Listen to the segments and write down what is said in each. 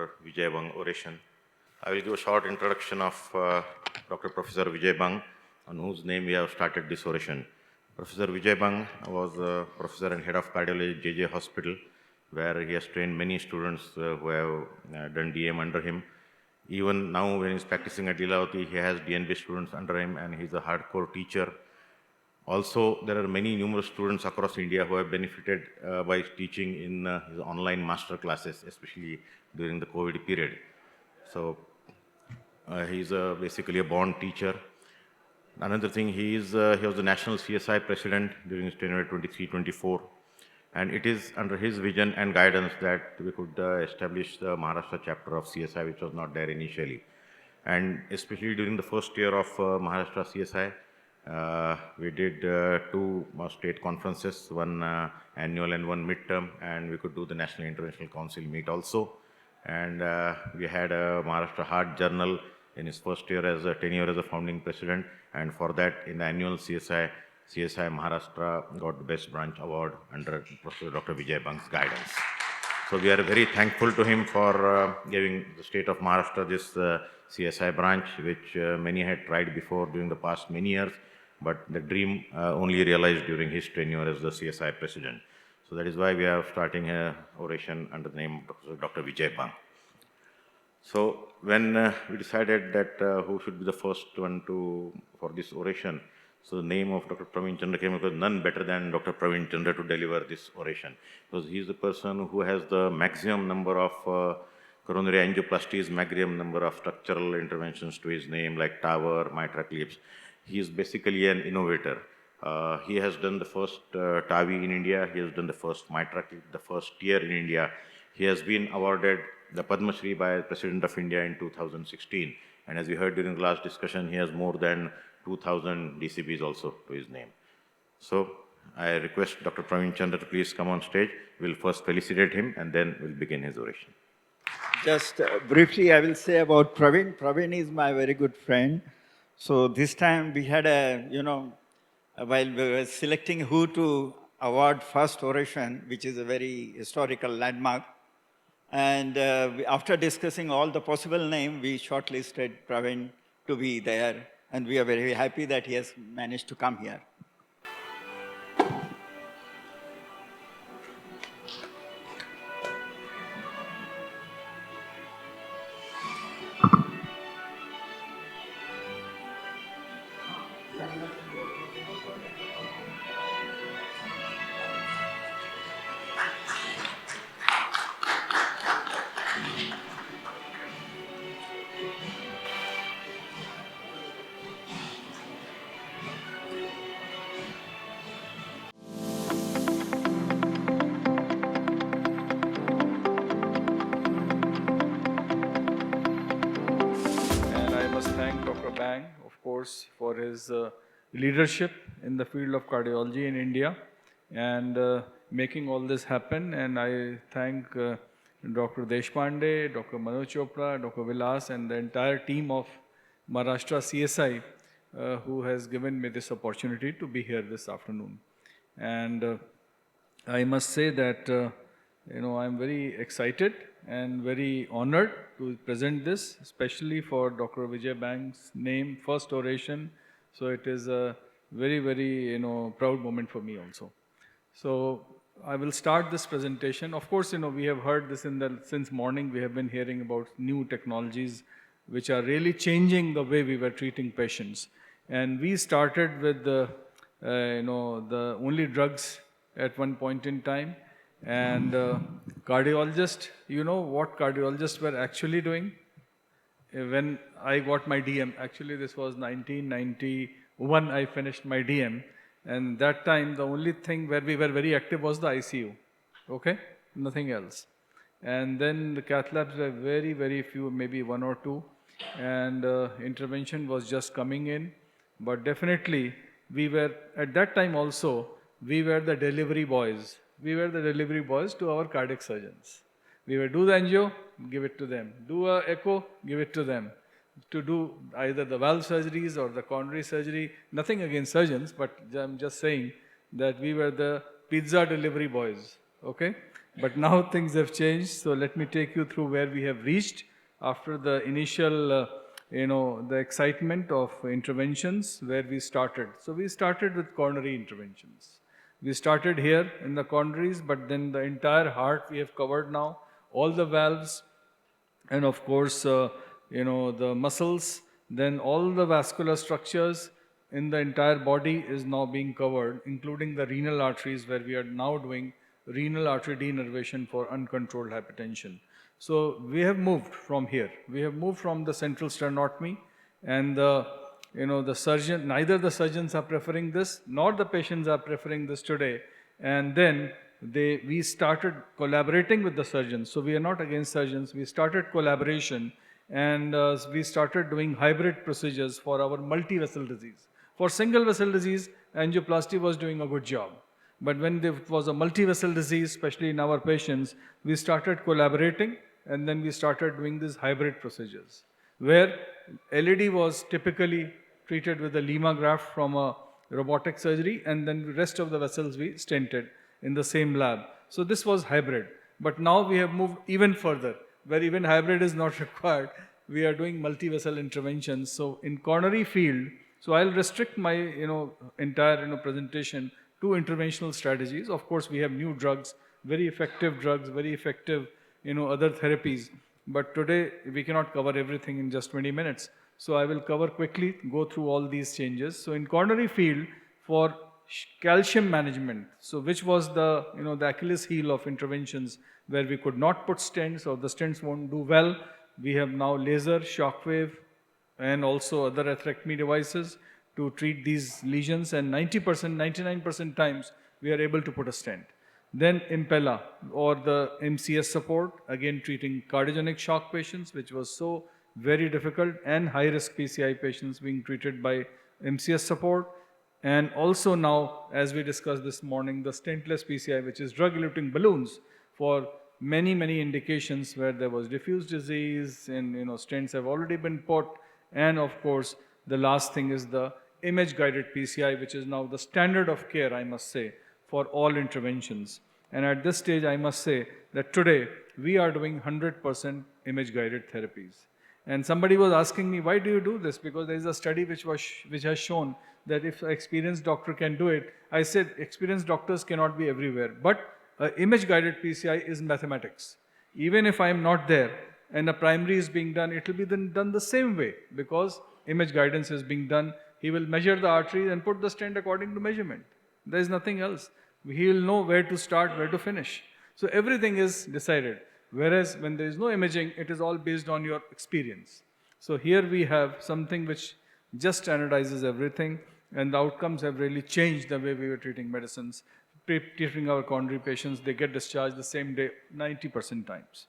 Dr. Vijay Bang, Oration. I will give a short introduction of Dr. Professor Vijay Bang, on whose name we have started this oration. Professor Vijay Bang was a professor and head of cardiology at JJ Hospital, where he has trained many students who have done DM under him. Even now, when he's practicing at Lilavati, he has DNB students under him, and he's a hardcore teacher. Also, there are many numerous students across India who have benefited by teaching in his online master classes, especially during the COVID period. So, he's basically a born teacher. Another thing, he was the National CSI President during his tenure 23-24. And it is under his vision and guidance that we could establish the Maharashtra chapter of CSI, which was not there initially. And especially during the first year of Maharashtra CSI, we did two state conferences, one annual and one midterm, and we could do the National Interventional Council meet also. And we had a Maharashtra Heart Journal in his first year as a tenure as a founding president, and for that, in the annual CSI Maharashtra got the Best Branch Award under Professor Dr. Vijay Bang's guidance. So we are very thankful to him for giving the state of Maharashtra this CSI branch, which many had tried before during the past many years, but the dream only realized during his tenure as the CSI president. So that is why we are starting an oration under the name of Dr. Vijay Bang. So when we decided that who should be the first one for this oration, so the name of Dr. Praveen Chandra came because none better than Dr. Praveen Chandra to deliver this oration. Because he is the person who has the maximum number of coronary angioplasties, maximum number of structural interventions to his name, like TAVR, mitral clips. He is basically an innovator. He has done the first TAVI in India. He has done the first mitral clip, the first TEER in India. He has been awarded the Padma Shri by the President of India in 2016. And as we heard during the last discussion, he has more than 2,000 DCBs also to his name. So I request Dr. Praveen Chandra to please come on stage. We'll first felicitate him and then we'll begin his oration. Just briefly, I will say about Praveen. Praveen is my very good friend. So this time we had while we were selecting who to award first oration, which is a very historical landmark. And after discussing all the possible names, we shortlisted Praveen to be there. And we are very happy that he has managed to come here. Thank Dr. Bang, of course, for his leadership in the field of cardiology in India and making all this happen. And I thank Dr. Deshpande, Dr. Manoj Chopra, Dr. Vilas, and the entire team of Maharashtra CSI who has given me this opportunity to be here this afternoon. And I must say that I'm very excited and very honored to present this, especially for Dr. Vijay Bang's name, first oration. So it is a very, very proud moment for me also. So I will start this presentation. Of course, we have heard this since morning. We have been hearing about new technologies which are really changing the way we were treating patients. And we started with the only drugs at one point in time. And cardiologists, what cardiologists were actually doing? When I got my DM, actually this was 1991, I finished my DM. And that time, the only thing where we were very active was the ICU, okay? Nothing else. And then the cath labs were very, very few, maybe one or two. And intervention was just coming in. But definitely, we were, at that time also, we were the delivery boys. We were the delivery boys to our cardiac surgeons. We would do the angio, give it to them. Do a echo, give it to them. To do either the valve surgeries or the coronary surgery. Nothing against surgeons, but I'm just saying that we were the pizza delivery boys, okay? But now things have changed. So let me take you through where we have reached after the initial, the excitement of interventions where we started. So we started with coronary interventions. We started here in the coronaries, but then the entire heart we have covered now, all the valves, and of course, the muscles, then all the vascular structures in the entire body is now being covered, including the renal arteries, where we are now doing renal artery denervation for uncontrolled hypertension. So we have moved from here. We have moved from the central sternotomy, and the surgeon, neither the surgeons are preferring this, nor the patients are preferring this today. And then we started collaborating with the surgeons. So we are not against surgeons. We started collaboration, and we started doing hybrid procedures for our multi-vessel disease. For single vessel disease, angioplasty was doing a good job. But when there was a multi-vessel disease, especially in our patients, we started collaborating, and then we started doing these hybrid procedures, where LED was typically treated with a Lima graft from a robotic surgery, and then the rest of the vessels we stented in the same lab. So this was hybrid. But now we have moved even further, where even hybrid is not required. We are doing multi-vessel interventions. So in coronary field, so I'll restrict my entire presentation to interventional strategies. Of course, we have new drugs, very effective drugs, very effective other therapies. But today we cannot cover everything in just 20 minutes. So I will cover quickly, go through all these changes. So in coronary field, for calcium management, so which was the the Achilles heel of interventions, where we could not put stents or the stents won't do well, we have now laser, shockwave, and also other atherectomy devices to treat these lesions, and 90%, 99% times we are able to put a stent. Then Impella, or the MCS support, again treating cardiogenic shock patients, which was so very difficult, and high-risk PCI patients being treated by MCS support. And also now, as we discussed this morning, the stentless PCI, which is drug-eluting balloons for many, many indications where there was diffuse disease, and stents have already been put. And of course, the last thing is the image-guided PCI, which is now the standard of care, I must say, for all interventions. And at this stage, I must say that today we are doing 100% image-guided therapies. And somebody was asking me, why do you do this? Because there is a study which has shown that if an experienced doctor can do it, I said experienced doctors cannot be everywhere. But image-guided PCI is mathematics. Even if I am not there and a primary is being done, it will be then done the same way, because image guidance is being done. He will measure the artery and put the stent according to measurement. There is nothing else. He will know where to start, where to finish. So everything is decided. Whereas when there is no imaging, it is all based on your experience. So here we have something which just standardizes everything, and the outcomes have really changed the way we were treating medicines. Treating our coronary patients, they get discharged the same day 90% times.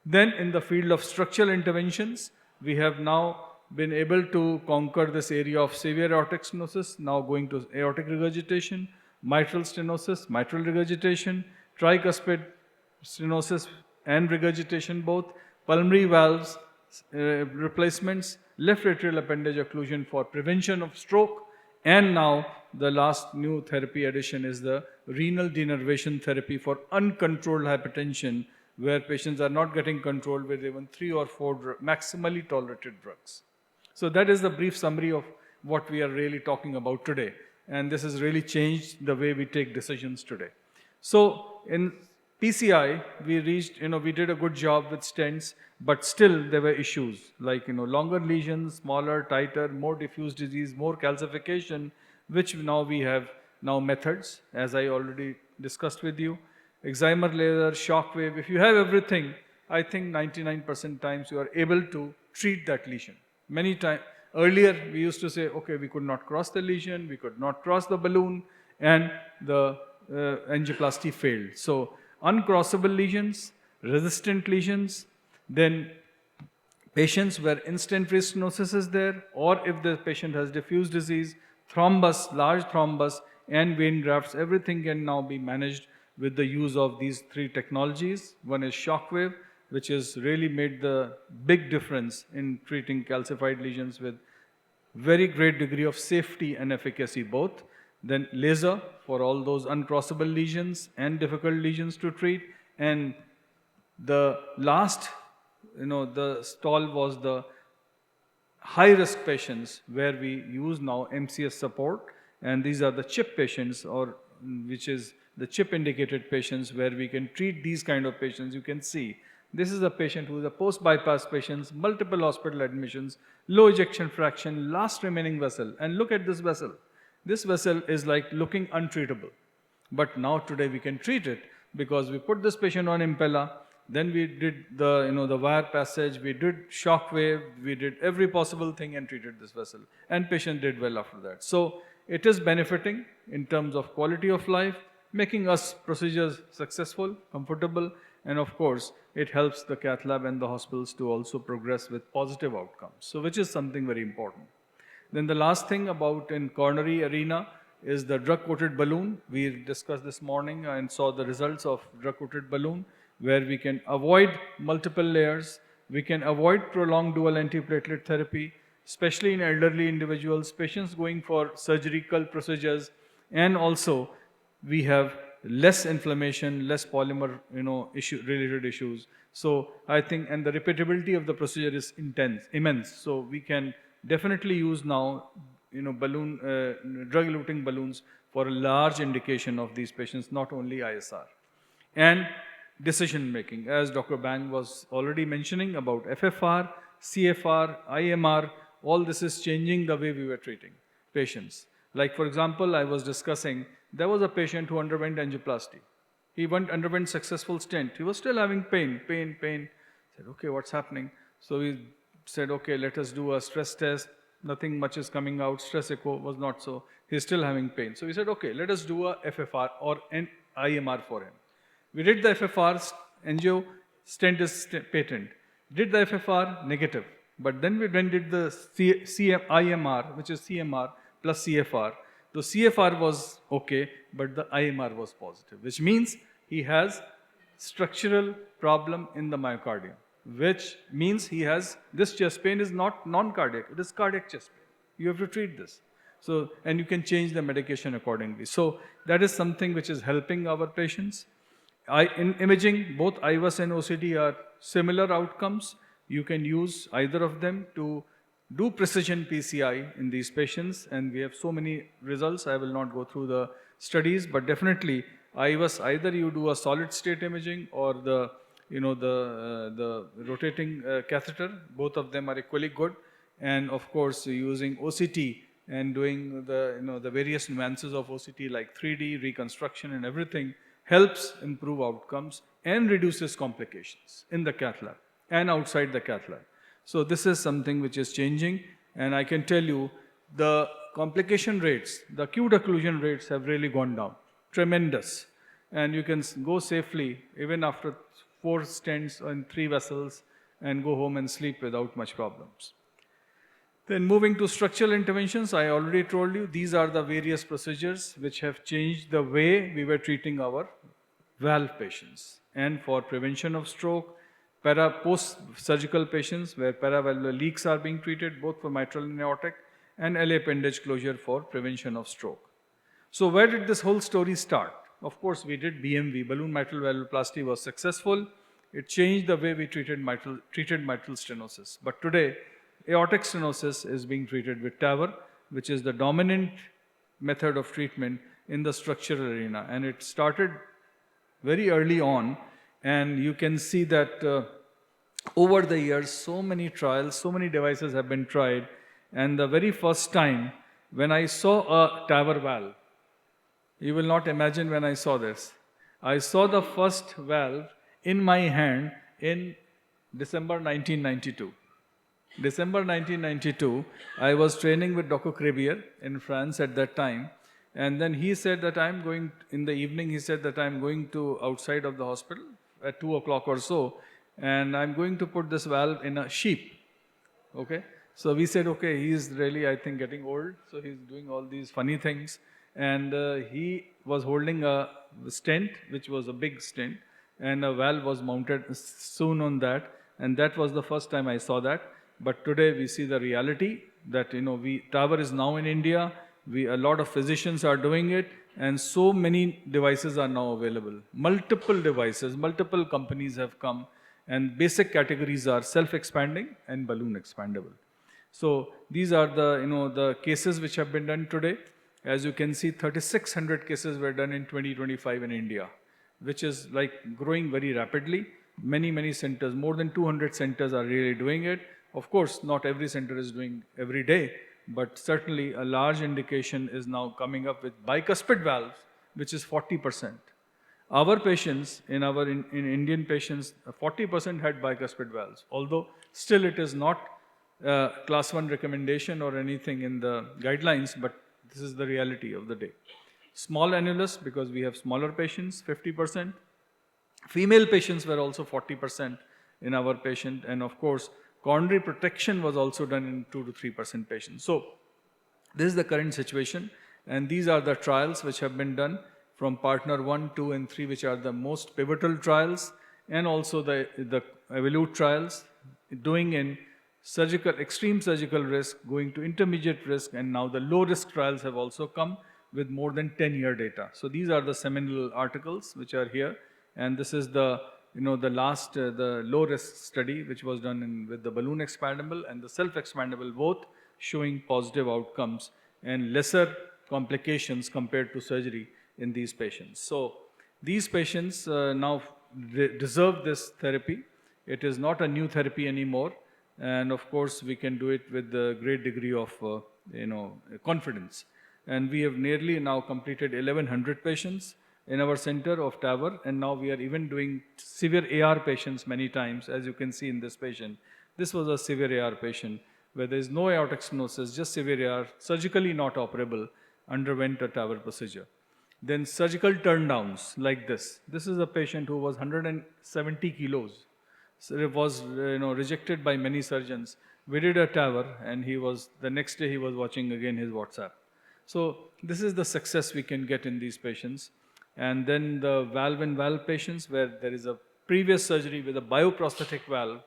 Then in the field of structural interventions, we have now been able to conquer this area of severe aortic stenosis, now going to aortic regurgitation, mitral stenosis, mitral regurgitation, tricuspid stenosis and regurgitation both, pulmonary valves replacements, left atrial appendage occlusion for prevention of stroke, and now the last new therapy addition is the renal denervation therapy for uncontrolled hypertension, where patients are not getting controlled with even 3 or 4 maximally tolerated drugs. So that is the brief summary of what we are really talking about today. And this has really changed the way we take decisions today. So in PCI, we did a good job with stents, but still there were issues like, longer lesions, smaller, tighter, more diffuse disease, more calcification, which now we have methods, as I already discussed with you. Excimer laser, shockwave, if you have everything, I think 99% times you are able to treat that lesion. Many times, earlier we used to say, okay, we could not cross the lesion, we could not cross the balloon, and the angioplasty failed. So uncrossable lesions, resistant lesions, then patients where in-stent stenosis is there, or if the patient has diffuse disease, thrombus, large thrombus, and vein grafts, everything can now be managed with the use of these 3 technologies. One is shockwave, which has really made the big difference in treating calcified lesions with very great degree of safety and efficacy both. Then laser for all those uncrossable lesions and difficult lesions to treat, And the last, the stall was the high-risk patients where we use now MCS support, and these are the CHIP patients, or which is the CHIP-indicated patients where we can treat these kind of patients. You can see this is a patient who is a post-bypass patient, multiple hospital admissions, low ejection fraction, last remaining vessel, and look at this vessel. This vessel is like looking untreatable. But now today we can treat it because we put this patient on Impella, then we did the wire passage, we did shock wave, we did every possible thing and treated this vessel. And patient did well after that. So it is benefiting in terms of quality of life, making us procedures successful, comfortable, and of course, it helps the cath lab and the hospitals to also progress with positive outcomes. So which is something very important. Then the last thing about in coronary arena is the drug-coated balloon. We discussed this morning and saw the results of drug-coated balloon, where we can avoid multiple layers, we can avoid prolonged dual antiplatelet therapy, especially in elderly individuals, patients going for surgical procedures, and also we have less inflammation, less polymer related issues. So I think, and the repeatability of the procedure is immense. So we can definitely use now drug-eluting balloons for a large indication of these patients, not only ISR. And decision making, as Dr. Bang was already mentioning about FFR, CFR, IMR, all this is changing the way we were treating patients. Like for example, I was discussing, there was a patient who underwent angioplasty. He underwent successful stent. He was still having pain. Said, okay, what's happening? So we said, okay, let us do a stress test. Nothing much is coming out. Stress echo was not so. He's still having pain. So we said, okay, let us do a FFR or an IMR for him. We did the FFR, angio, stent is patent. Did the FFR, negative. But then we did the IMR, which is CMR plus CFR. The CFR was okay, but the IMR was positive, which means he has structural problem in the myocardium, which means he has, this chest pain is not non-cardiac, it is cardiac chest pain. You have to treat this. So, and you can change the medication accordingly. So that is something which is helping our patients. In imaging, both IVUS and OCT are similar outcomes. You can use either of them to do precision PCI in these patients, and we have so many results. I will not go through the studies, but definitely IVUS, either you do a solid state imaging or the rotating catheter. Both of them are equally good, and of course using OCT and doing the various nuances of OCT like 3D reconstruction and everything helps improve outcomes and reduces complications in the cath lab and outside the cath lab. So this is something which is changing, and I can tell you the complication rates, the acute occlusion rates have really gone down, tremendous. And you can go safely even after 4 stents and 3 vessels and go home and sleep without much problems. Then moving to structural interventions, I already told you these are the various procedures which have changed the way we were treating our valve patients. And for prevention of stroke, post-surgical patients where paravalvular leaks are being treated both for mitral and aortic, and LA appendage closure for prevention of stroke. So where did this whole story start? Of course, we did BMV, balloon mitral valvuloplasty was successful. It changed the way we treated mitral stenosis. But today, aortic stenosis is being treated with TAVR, which is the dominant method of treatment in the structural arena. And it started very early on, and you can see that over the years, so many trials, so many devices have been tried. And the very first time when I saw a TAVR valve, you will not imagine when I saw this. I saw the first valve in my hand in December 1992. December 1992, I was training with Dr. Crebier in France at that time. And then he said that I'm going, in the evening, he said that I'm going to outside of the hospital at 2 o'clock or so, and I'm going to put this valve in a sheep. Okay? So we said, okay, he's really, I think, getting old, so he's doing all these funny things. And he was holding a stent, which was a big stent, and a valve was mounted soon on that. And that was the first time I saw that. But today we see the reality that, TAVR is now in India. A lot of physicians are doing it, and so many devices are now available. Multiple devices, multiple companies have come, and basic categories are self-expanding and balloon expandable. So these are the cases which have been done today. As you can see, 3,600 cases were done in 2025 in India, which is like growing very rapidly. Many centers, more than 200 centers are really doing it. Of course, not every center is doing every day, but certainly a large indication is now coming up with bicuspid valves, which is 40%. Our patients, in Indian patients, 40% had bicuspid valves, although still it is not class 1 recommendation or anything in the guidelines, but this is the reality of the day. Small annulus, because we have smaller patients, 50%. Female patients were also 40% in our patient, and of course, coronary protection was also done in 2 to 3% patients. So, this is the current situation, and these are the trials which have been done from partner 1, 2, and 3, which are the most pivotal trials, and also the evolute trials, doing in extreme surgical risk, going to intermediate risk, and now the low risk trials have also come with more than 10-year data. So these are the seminal articles which are here, and this is the last the low risk study which was done with the balloon expandable and the self expandable, both showing positive outcomes and lesser complications compared to surgery in these patients. So these patients now deserve this therapy. It is not a new therapy anymore, and of course we can do it with a great degree of confidence. And we have nearly now completed 1,100 patients in our center of TAVR, and now we are even doing severe AR patients many times, as you can see in this patient. This was a severe AR patient where there is no aortic stenosis, just severe AR, surgically not operable, underwent a TAVR procedure. Then surgical turndowns like this. This is a patient who was 170 kilos. So it was rejected by many surgeons. We did a TAVR, and the next day he was watching again his WhatsApp. So this is the success we can get in these patients. And then the valve-in-valve patients, where there is a previous surgery with a bioprosthetic valve,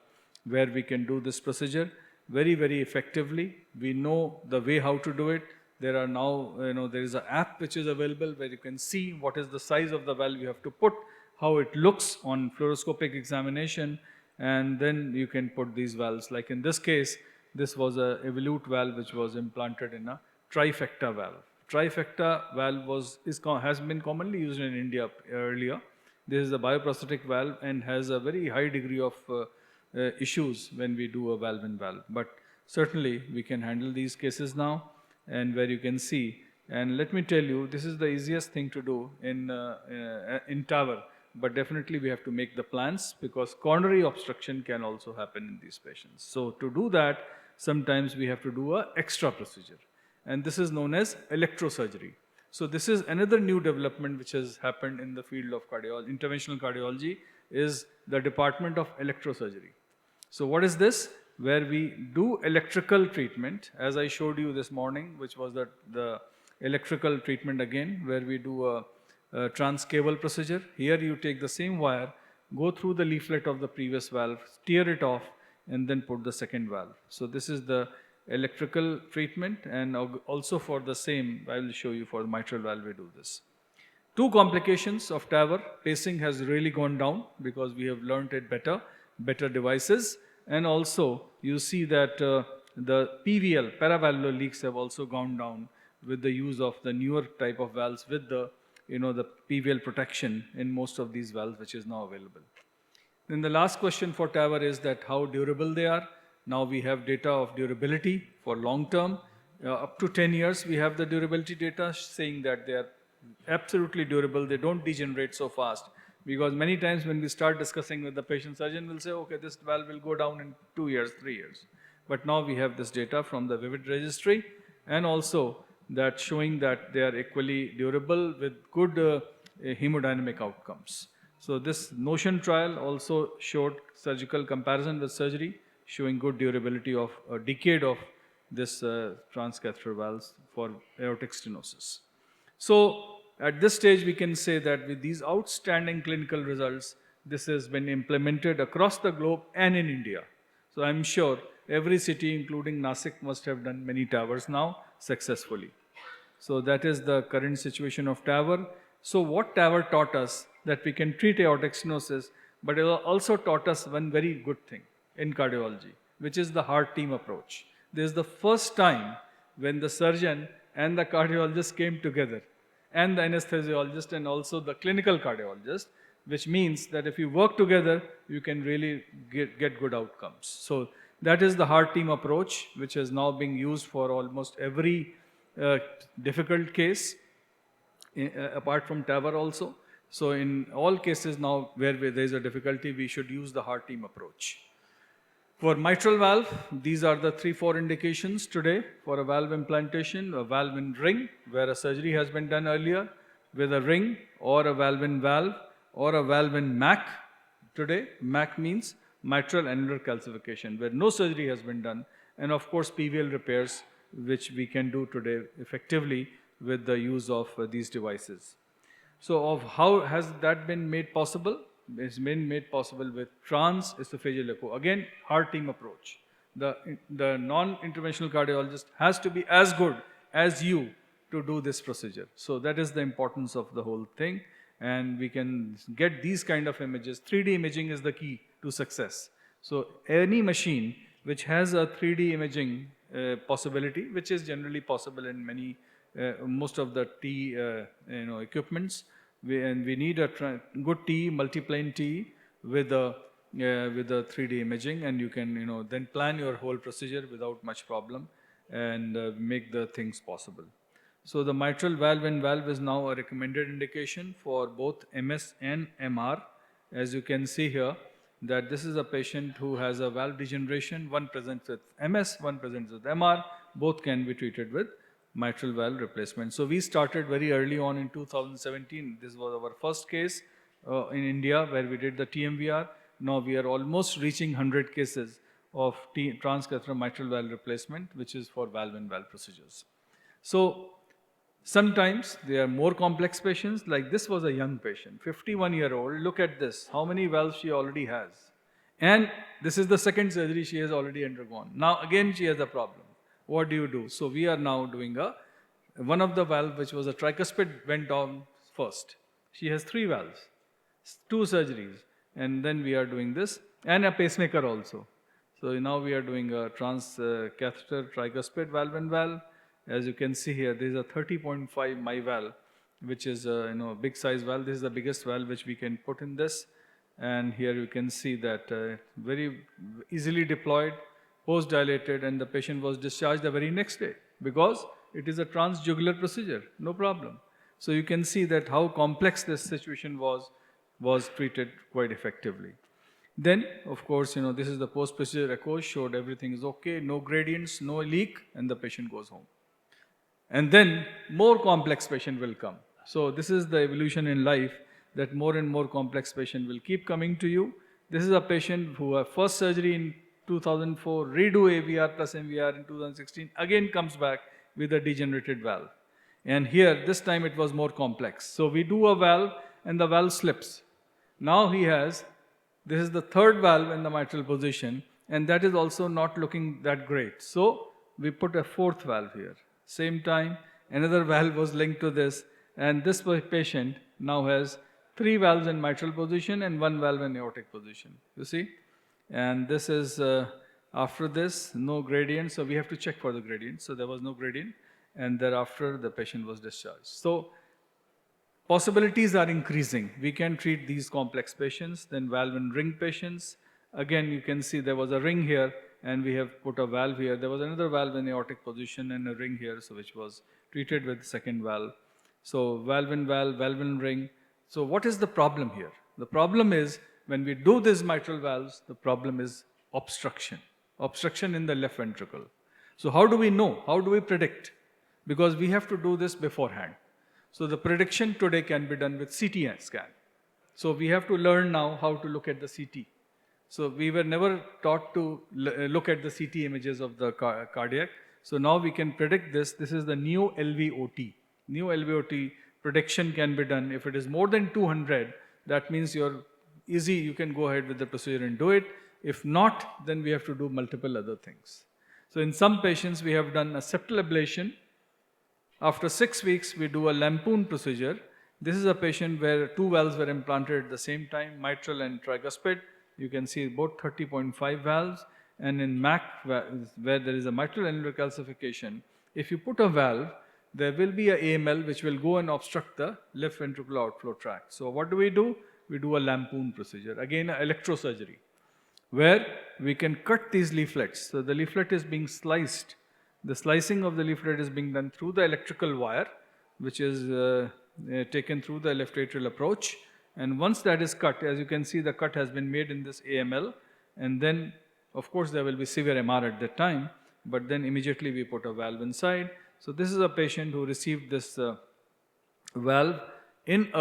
where we can do this procedure very, very effectively. We know the way how to do it. There are now, there is an app which is available where you can see what is the size of the valve you have to put, how it looks on fluoroscopic examination, and then you can put these valves. Like in this case, this was a evolute valve which was implanted in a trifecta valve. Trifecta valve has been commonly used in India earlier. This is a bioprosthetic valve and has a very high degree of issues when we do a valve-in-valve. But certainly we can handle these cases now, and where you can see. And let me tell you, this is the easiest thing to do in TAVR, but definitely we have to make the plans, because coronary obstruction can also happen in these patients. So to do that, sometimes we have to do an extra procedure, and this is known as electrosurgery. So this is another new development which has happened in the field of cardiology, interventional cardiology, is the department of electrosurgery. So what is this? Where we do electrical treatment, as I showed you this morning, which was the electrical treatment again, where we do a transcable procedure. Here you take the same wire, go through the leaflet of the previous valve, tear it off, and then put the second valve. So this is the electrical treatment, and also for the same, I will show you for the mitral valve we do this. Two complications of TAVR. Pacing has really gone down because we have learned it better devices, and also you see that the PVL, paravalvular leaks, have also gone down with the use of the newer type of valves with the the PVL protection in most of these valves, which is now available. Then the last question for TAVR is that how durable they are. Now we have data of durability for long term. Up to 10 years we have the durability data saying that they are absolutely durable. They don't degenerate so fast, because many times when we start discussing with the patient, surgeon will say, okay, this valve will go down in 2 years, 3 years. But now we have this data from the VIVID registry, and also that showing that they are equally durable with good hemodynamic outcomes. So this NOTION trial also showed surgical comparison with surgery, showing good durability of a decade of this transcatheter valves for aortic stenosis. So at this stage, we can say that with these outstanding clinical results, this has been implemented across the globe and in India. So I'm sure every city, including Nasik, must have done many TAVRs now successfully. So that is the current situation of TAVR. So what TAVR taught us, that we can treat aortic stenosis, but it also taught us one very good thing in cardiology, which is the heart team approach. This is the first time when the surgeon and the cardiologist came together, and the anesthesiologist and also the clinical cardiologist, which means that if you work together, you can really get good outcomes. So that is the heart team approach, which is now being used for almost every difficult case, apart from TAVR also. So in all cases now where there is a difficulty, we should use the heart team approach. For mitral valve, these are the 3-4 indications today for a valve implantation: a valve in ring, where a surgery has been done earlier with a ring, or a valve in valve, or a valve in MAC. Today, MAC means mitral annular calcification, where no surgery has been done, and of course PVL repairs, which we can do today effectively with the use of these devices. So of how has that been made possible? It's been made possible with transesophageal echo. Again, heart team approach. The non-interventional cardiologist has to be as good as you to do this procedure. So that is the importance of the whole thing. And we can get these kind of images. 3D imaging is the key to success. So any machine which has a 3D imaging possibility, which is generally possible in many, most of the TE equipments, we need a good TE, multiplane TE with a 3D imaging, and you can then plan your whole procedure without much problem and make the things possible. So the mitral valve in valve is now a recommended indication for both MS and MR. As you can see here, that this is a patient who has a valve degeneration. One presents with MS, one presents with MR. Both can be treated with mitral valve replacement. So we started very early on in 2017. This was our first case in India where we did the TMVR. Now we are almost reaching 100 cases of transcatheter mitral valve replacement, which is for valve in valve procedures. So sometimes they are more complex patients, like this was a young patient, 51-year-old. Look at this, how many valves she already has. And this is the second surgery she has already undergone. Now again she has a problem. What do you do? So we are now doing one of the valve, which was a tricuspid, went down first. She has 3 valves, 2 surgeries, and then we are doing this, and a pacemaker also. So now we are doing a transcatheter tricuspid valve in valve. As you can see here, there is a 30.5 mi valve, which is a big size valve. This is the biggest valve which we can put in this. And here you can see that very easily deployed, post-dilated, and the patient was discharged the very next day because it is a transjugular procedure, no problem. So you can see that how complex this situation was treated quite effectively. Then, of course, this is the post-procedure echo, showed everything is okay, no gradients, no leak, and the patient goes home. And then more complex patient will come. So this is the evolution in life, that more and more complex patient will keep coming to you. This is a patient who had first surgery in 2004, redo AVR plus MVR in 2016, again comes back with a degenerated valve. And here, this time it was more complex. So we do a valve and the valve slips. Now this is the 3rd valve in the mitral position, and that is also not looking that great. So we put a 4th valve here. Same time, another valve was linked to this, and this patient now has 3 valves in mitral position and 1 valve in aortic position. You see? And this is after this, no gradient, so we have to check for the gradient. So there was no gradient, and thereafter the patient was discharged. So possibilities are increasing. We can treat these complex patients. Then valve and ring patients. Again, you can see there was a ring here, and we have put a valve here. There was another valve in aortic position and a ring here, so which was treated with second valve. So valve and ring. So what is the problem here? The problem is, when we do these mitral valves, the problem is obstruction. Obstruction in the left ventricle. So how do we know? How do we predict? Because we have to do this beforehand. So the prediction today can be done with CT scan. So we have to learn now how to look at the CT. So we were never taught to look at the CT images of the cardiac. So now we can predict this. This is the new LVOT. New LVOT prediction can be done. If it is more than 200, that means you can go ahead with the procedure and do it. If not, then we have to do multiple other things. So in some patients, we have done a septal ablation After 6 weeks, we do a lampoon procedure. This is a patient where 2 valves were implanted at the same time, mitral and tricuspid. You can see both 30.5 valves. And in MAC, where there is a mitral annular calcification, if you put a valve, there will be a AML which will go and obstruct the left ventricular outflow tract. So what do? We do a lampoon procedure, again electrosurgery, where we can cut these leaflets. So the leaflet is being sliced. The slicing of the leaflet is being done through the electrical wire, which is taken through the left atrial approach. And once that is cut, as you can see, the cut has been made in this AML. And then, of course, there will be severe MR at that time, but then immediately we put a valve inside. So this is a patient who received this valve in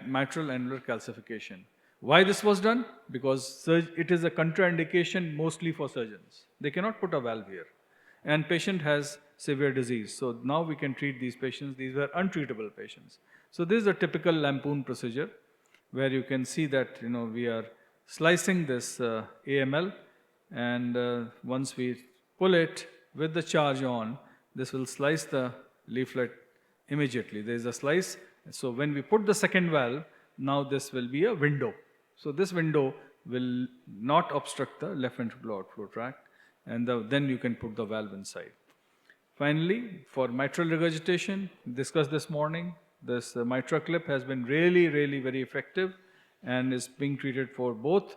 mitral annular calcification. Why this was done? Because it is a contraindication mostly for surgeons. They cannot put a valve here. And patient has severe disease. So now we can treat these patients. These were untreatable patients. So this is a typical lampoon procedure where you can see that we are slicing this AML, and once we pull it with the charge on, this will slice the leaflet immediately. There is a slice. So when we put the second valve, now this will be a window. So this window will not obstruct the left ventricular outflow tract, and then you can put the valve inside. Finally, for mitral regurgitation, discussed this morning, this mitral clip has been really, really very effective and is being treated for both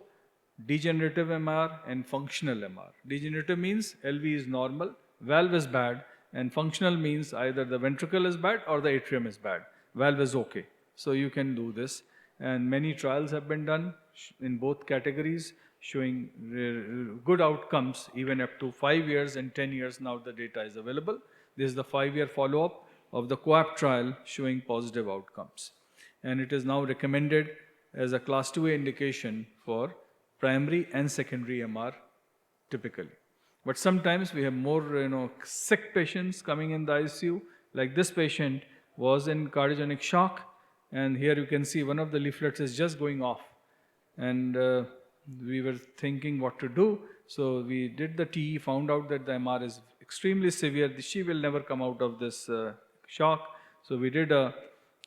degenerative MR and functional MR. Degenerative means LV is normal, valve is bad, and functional means either the ventricle is bad or the atrium is bad. Valve is okay. So you can do this. And many trials have been done in both categories, showing good outcomes even up to 5 years and 10 years. Now the data is available. This is the 5-year follow-up of the COAP trial showing positive outcomes. And it is now recommended as a class 2A indication for primary and secondary MR typically. But sometimes we have more sick patients coming in the ICU. Like this patient was in cardiogenic shock, and here you can see one of the leaflets is just going off. And we were thinking what to do. So we did the TE, found out that the MR is extremely severe. She will never come out of this shock. So we did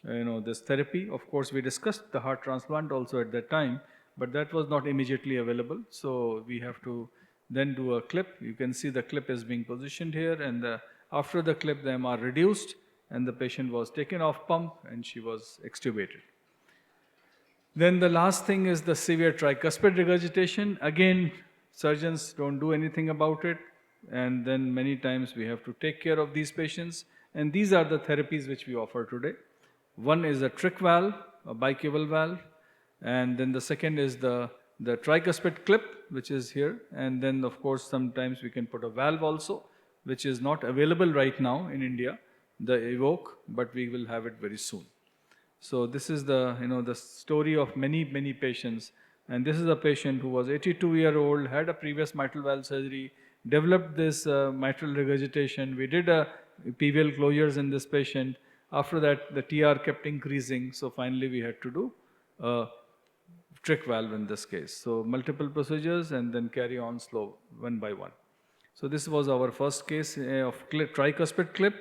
this therapy. Of course, we discussed the heart transplant also at that time, but that was not immediately available. So we have to then do a clip. You can see the clip is being positioned here, and after the clip, the MR reduced, and the patient was taken off pump, and she was extubated. Then the last thing is the severe tricuspid regurgitation. Again, surgeons don't do anything about it, and then many times we have to take care of these patients. And these are the therapies which we offer today. One is a trick valve, a bicuval valve, and then the second is the tricuspid clip, which is here. And then, of course, sometimes we can put a valve also, which is not available right now in India, the Evoke, but we will have it very soon. So this is the story of many, many patients. And this is a patient who was 82-year-old, had a previous mitral valve surgery, developed this mitral regurgitation. We did PVL closures in this patient. After that, the TR kept increasing. So finally, we had to do a trick valve in this case. So multiple procedures and then carry on slow, one by one. So this was our first case of tricuspid clip,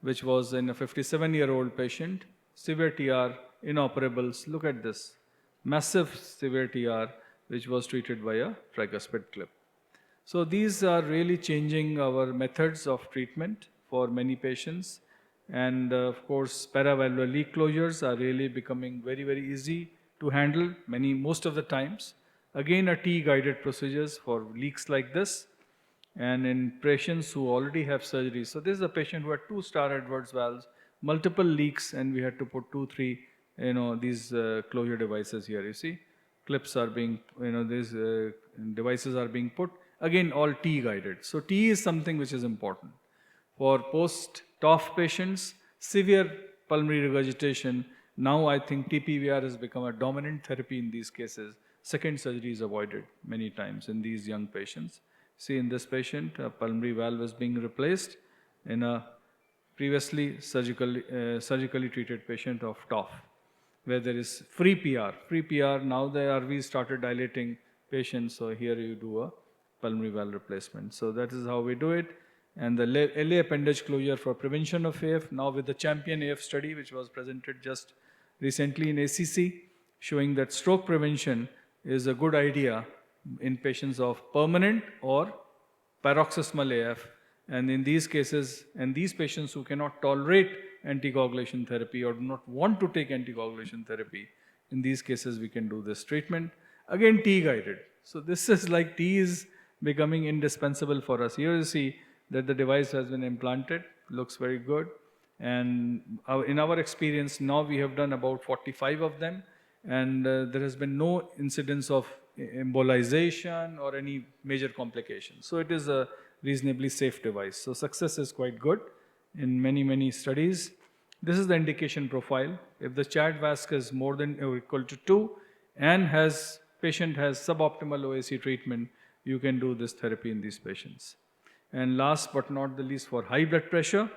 which was in a 57-year-old patient, severe TR, inoperables. Look at this, massive severe TR, which was treated by a tricuspid clip. So these are really changing our methods of treatment for many patients. And of course, paravalvular leak closures are really becoming very, very easy to handle most of the times. Again, a T-guided procedures for leaks like this. And in patients who already have surgery. So this is a patient who had 2 Star Edwards valves, multiple leaks, and we had to put 2, 3, these closure devices here. You see, clips are being, these devices are being put. Again, all T-guided. So T is something which is important. For post-TOF patients, severe pulmonary regurgitation, now I think TPVR has become a dominant therapy in these cases. Second surgery is avoided many times in these young patients. See, in this patient, a pulmonary valve is being replaced in a previously surgically treated patient of TOF, where there is free PR. Free PR, now the RV started dilating patients, so here you do a pulmonary valve replacement. So that is how we do it. and the LA appendage closure for prevention of AF, now with the Champion AF study, which was presented just recently in ACC, showing that stroke prevention is a good idea in patients of permanent or paroxysmal AF. And in these cases, and these patients who cannot tolerate anticoagulation therapy or do not want to take anticoagulation therapy, in these cases we can do this treatment. Again, T guided. So this is like T is becoming indispensable for us. Here you see that the device has been implanted, looks very good. And in our experience, now we have done about 45 of them, and there has been no incidence of embolization or any major complications. So it is a reasonably safe device. So success is quite good in many, many studies. This is the indication profile. If the CHAD VASC is more than or equal to 2 and patient has suboptimal OAC treatment, you can do this therapy in these patients. And last but not the least, for high blood pressure,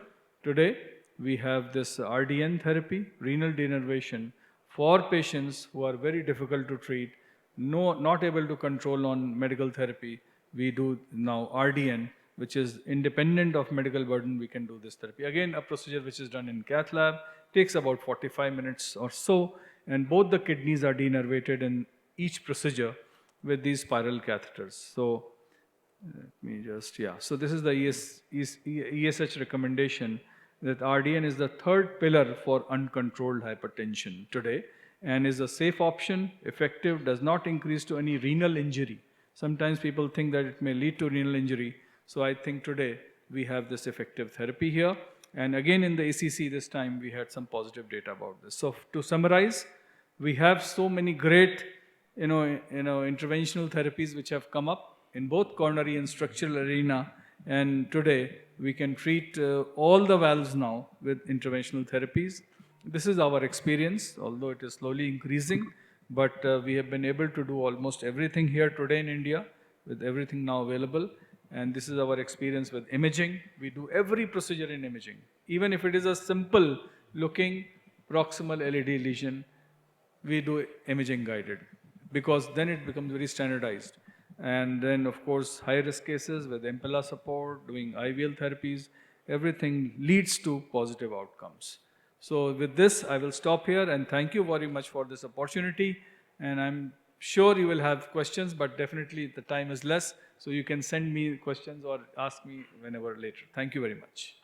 today we have this RDN therapy, renal denervation, for patients who are very difficult to treat, not able to control on medical therapy. We do now RDN, which is independent of medical burden. We can do this therapy. Again, a procedure which is done in cath lab, takes about 45 minutes or so, and both the kidneys are denervated in each procedure with these spiral catheters. So let me just, so this is the ESH recommendation that RDN is the third pillar for uncontrolled hypertension today and is a safe option, effective, does not increase to any renal injury. Sometimes people think that it may lead to renal injury. So I think today we have this effective therapy here. And again in the ACC this time we had some positive data about this. So to summarize, we have so many great interventional therapies which have come up in both coronary and structural arena, and today we can treat all the valves now with interventional therapies. This is our experience, although it is slowly increasing, but we have been able to do almost everything here today in India with everything now available. And this is our experience with imaging. We do every procedure in imaging, even if it is a simple looking proximal LED lesion, we do imaging guided, because then it becomes very standardized. And then of course, high risk cases with Impella support, doing IVL therapies, everything leads to positive outcomes. So with this, I will stop here and thank you very much for this opportunity. And I'm sure you will have questions, but definitely the time is less. So you can send me questions or ask me whenever later. Thank you very much.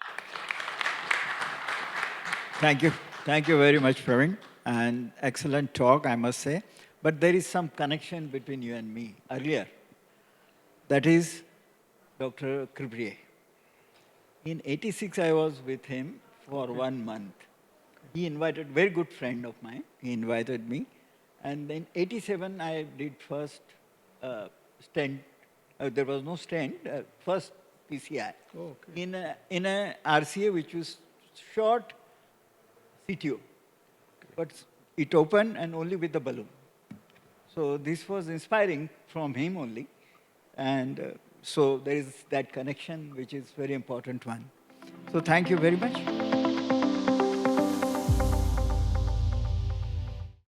Thank you. Thank you very much, Praveen. And excellent talk, I must say. But there is some connection between you and me earlier. That is Dr. Kribrier. In 86, I was with him for 1 month. He invited, very good friend of mine, he invited me. And then 87, I did first stent. There was no stent, first PCI. Oh, okay. In a RCA, which was short CTO. But it opened and only with the balloon. So this was inspiring from him only. And so there is that connection, which is very important one. So thank you very much.